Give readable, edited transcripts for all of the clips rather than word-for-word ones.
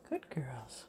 Good girls.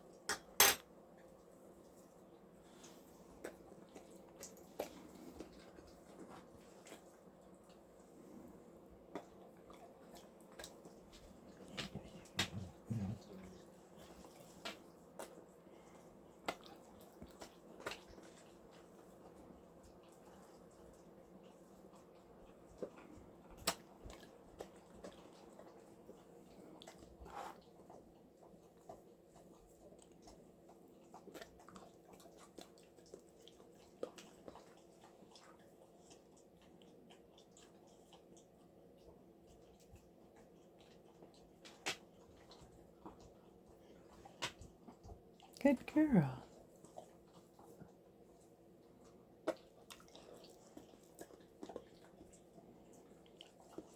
Good girl.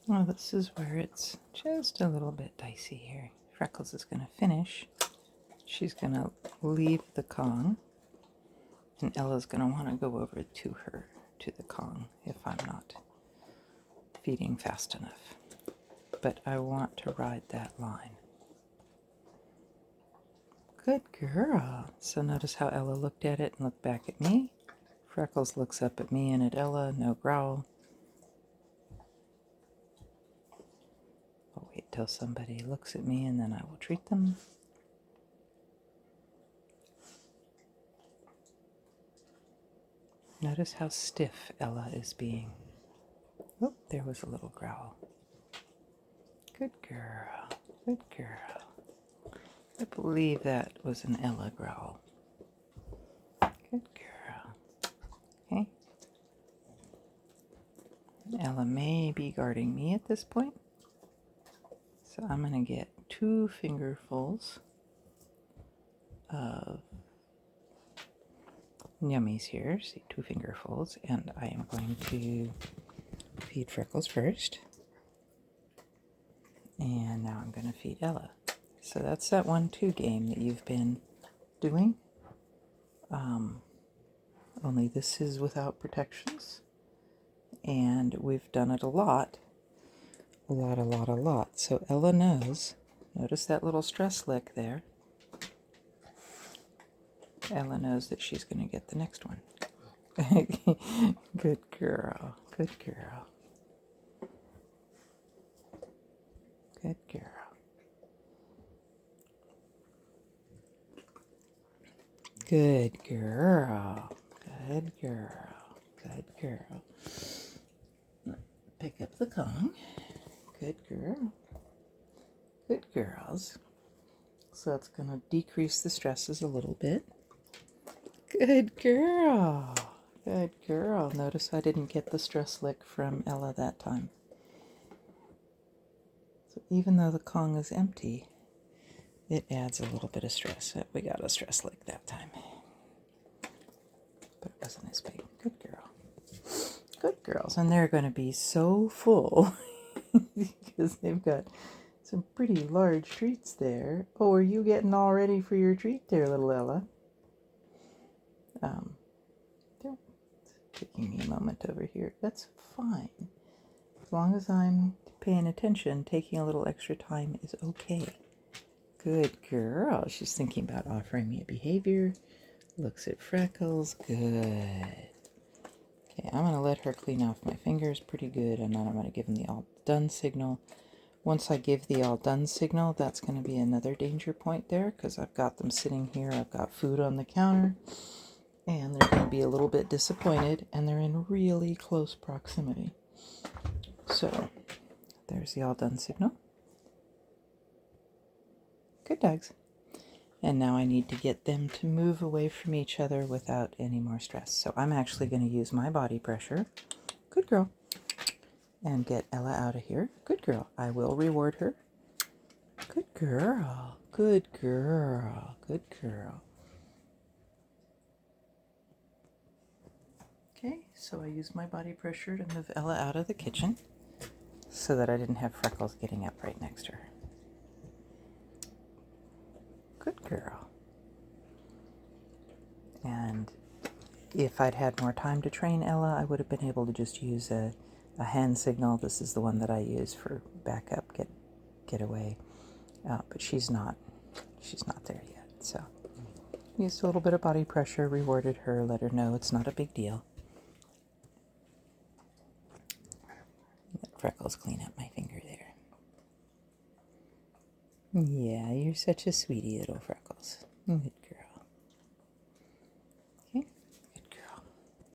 Well, this is where it's just a little bit dicey here. Freckles is going to finish. She's going to leave the Kong, and Ella's going to want to go over to her, to the Kong, if I'm not feeding fast enough. But I want to ride that line. Good girl. So notice how Ella looked at it and looked back at me. Freckles looks up at me and at Ella, no growl. I'll wait till somebody looks at me and then I will treat them. Notice how stiff Ella is being. Oh, there was a little growl. Good girl. Good girl. I believe that was an Ella growl. Good girl. Okay. Ella may be guarding me at this point. So I'm going to get 2 fingerfuls of yummies here. See, 2 fingerfuls. And I am going to feed Freckles first. And now I'm going to feed Ella. So that's that 1-2 game that you've been doing. Only this is without protections. And we've done it a lot. A lot. So Ella knows. Notice that little stress lick there. Ella knows that she's going to get the next one. Good girl. Good girl. Good girl. Good girl. Good girl. Good girl. Pick up the Kong. Good girl. Good girls. So it's going to decrease the stresses a little bit. Good girl. Good girl. Notice I didn't get the stress lick from Ella that time. So even though the Kong is empty, it adds a little bit of stress. We got a stress lick that time. But it wasn't as big. Good girl. Good girls. And they're going to be so full because they've got some pretty large treats there. Oh, are you getting all ready for your treat there, little Ella? It's taking me a moment over here. That's fine. As long as I'm paying attention, taking a little extra time is okay. Good girl. She's thinking about offering me a behavior. Looks at Freckles. Good. Okay, I'm going to let her clean off my fingers pretty good, and then I'm going to give them the all done signal. Once I give the all done signal, that's going to be another danger point there, because I've got them sitting here. I've got food on the counter, and they're going to be a little bit disappointed, and they're in really close proximity. So, there's the all done signal. Good dogs. And now I need to get them to move away from each other without any more stress. So I'm actually going to use my body pressure. Good girl. And get Ella out of here. Good girl. I will reward her. Good girl. Good girl. Good girl. Okay, so I used my body pressure to move Ella out of the kitchen so that I didn't have Freckles getting up right next to her. Good girl. And if I'd had more time to train Ella, I would have been able to just use a hand signal. This is the one that I use for backup, get away. But she's not she's not there yet. So used a little bit of body pressure, rewarded her, let her know it's not a big deal. Let Freckles clean up my finger there. Yeah, you're such a sweetie, little Freckles. Good